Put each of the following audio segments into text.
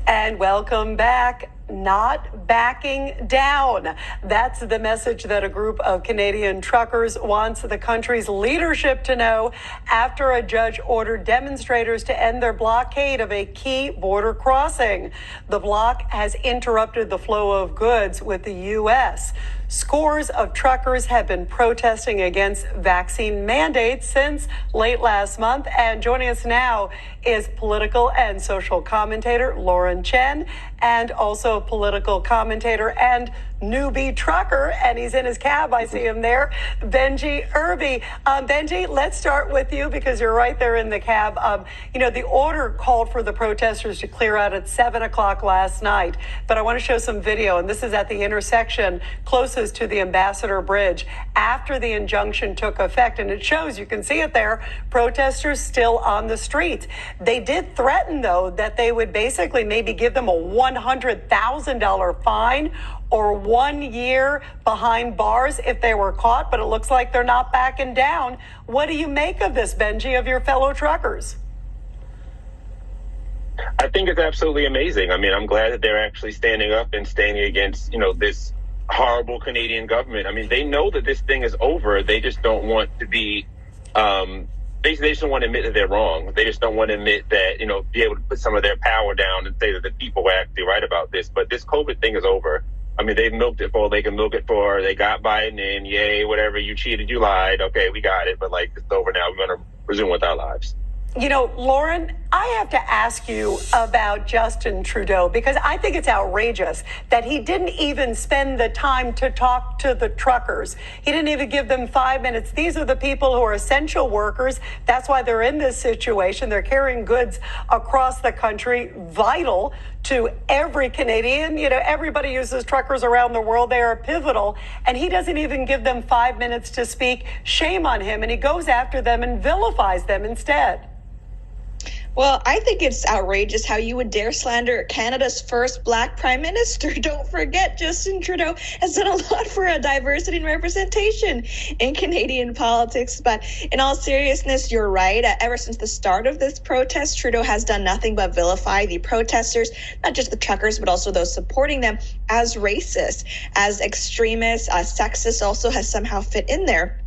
And welcome back. Not backing down. That's the message that a group of Canadian truckers wants the country's leadership to know after a judge ordered demonstrators to end their blockade of a key border crossing. The block has interrupted the flow of goods with the U.S. Scores of truckers have been protesting against vaccine mandates since late last month. And joining us now is political and social commentator Lauren Chen, and also political commentator and newbie trucker, and he's in his cab. I see him there, Benji Irby. Benji, let's start with you because you're right there in the cab. The order called for the protesters to clear out at 7 o'clock last night, but I want to show some video, and this is at the intersection closest to the Ambassador Bridge after the injunction took effect, and it shows, you can see it there, protesters still on the streets. They did threaten, though, that they would basically maybe give them a $100,000 fine or 1 year behind bars if they were caught, but it looks like they're not backing down. What do you make of this, Benji, of your fellow truckers? I think it's absolutely amazing. I mean, I'm glad that they're actually standing up and standing against, this horrible Canadian government. I mean, they know that this thing is over. They just don't want to be, they just don't want to admit that they're wrong. They just don't want to admit that, be able to put some of their power down and say that the people were actually right about this. But this COVID thing is over. I mean, they've milked it for all they can milk it for. They got Biden in, yay, whatever, you cheated, you lied. Okay, we got it. But it's over now. We're going to resume with our lives. Lauren, I have to ask you about Justin Trudeau, because I think it's outrageous that he didn't even spend the time to talk to the truckers. He didn't even give them 5 minutes. These are the people who are essential workers. That's why they're in this situation. They're carrying goods across the country, vital to every Canadian. Everybody uses truckers around the world. They are pivotal. And he doesn't even give them 5 minutes to speak. Shame on him. And he goes after them and vilifies them instead. Well, I think it's outrageous how you would dare slander Canada's first Black Prime Minister. Don't forget, Justin Trudeau has done a lot for diversity and representation in Canadian politics. But in all seriousness, you're right. Ever since the start of this protest, Trudeau has done nothing but vilify the protesters, not just the truckers, but also those supporting them, as racist, as extremists, sexist also has somehow fit in there.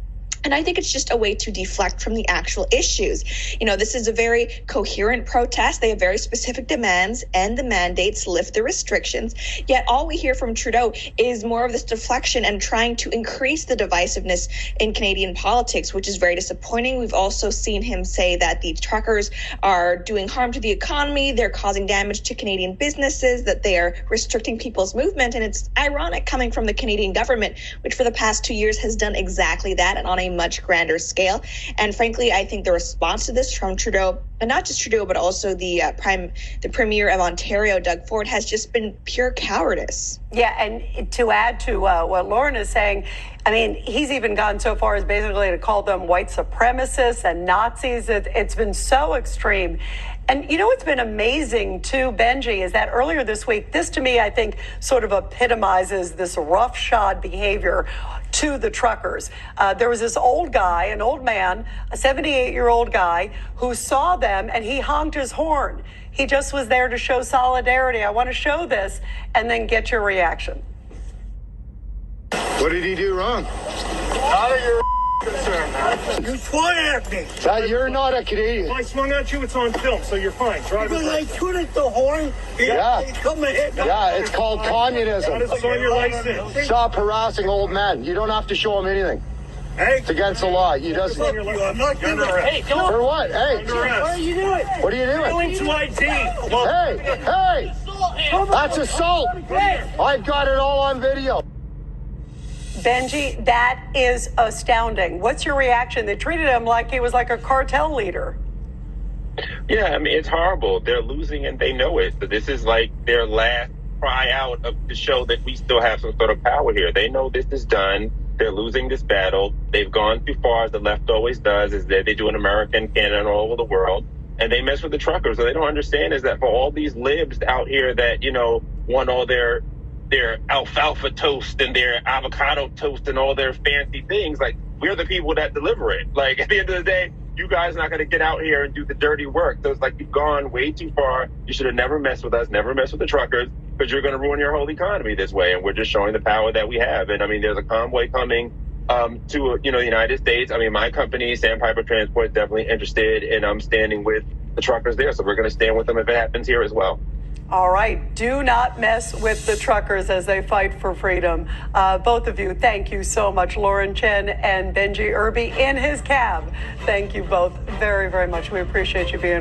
And I think it's just a way to deflect from the actual issues. This is a very coherent protest. They have very specific demands, and the mandates lift the restrictions. Yet all we hear from Trudeau is more of this deflection and trying to increase the divisiveness in Canadian politics, which is very disappointing. We've also seen him say that the truckers are doing harm to the economy. They're causing damage to Canadian businesses, that they are restricting people's movement. And it's ironic coming from the Canadian government, which for the past 2 years has done exactly that and on a much grander scale. And frankly, I think the response to this from Trudeau, and not just Trudeau, but also the Premier of Ontario, Doug Ford, has just been pure cowardice. Yeah, and to add to what Lauren is saying, I mean, he's even gone so far as basically to call them white supremacists and Nazis. It's been so extreme. And what's been amazing too, Benji, is that earlier this week, this to me, I think, sort of epitomizes this roughshod behavior to the truckers. There was this old guy, an old man, a 78-year-old guy, who saw them and he honked his horn. He just was there to show solidarity. I want to show this and then get your reaction. What did he do wrong? Out of your concern, man. You swung at me. You're not a Canadian. If I swung at you, it's on film, so you're fine. Because I tooted the horn. Yeah. Yeah, it's called communism. That is on your license. Stop harassing old men. You don't have to show him anything. Hey. It's against the law. You It's on your license. I'm not You're under arrest. Hey, come For what? Hey. Under arrest. What are you doing? What are you doing? Going to ID. Hey. That's assault. I've got it all on video. Benji, that is astounding. What's your reaction? They treated him like he was like a cartel leader. Yeah, I mean, it's horrible. They're losing and they know it. So this is like their last cry out to show that we still have some sort of power here. They know this is done. They're losing this battle. They've gone too far, as the left always does, is that they do in America and Canada and all over the world. And they mess with the truckers. What they don't understand is that for all these libs out here that, want all their alfalfa toast and their avocado toast and all their fancy things, we're the people that deliver it. At the end of the day, you guys are not going to get out here and do the dirty work. So it's like, you've gone way too far. You should have never messed with us, never messed with the truckers, because you're going to ruin your whole economy this way. And we're just showing the power that we have. And I mean, there's a convoy coming to the United States. I mean, my company, Sandpiper Transport, is definitely interested, and I'm standing with the truckers there. So we're going to stand with them if it happens here as well. All right. Do not mess with the truckers as they fight for freedom. Both of you, thank you so much. Lauren Chen and Benji Irby in his cab. Thank you both very, very much. We appreciate you being with us.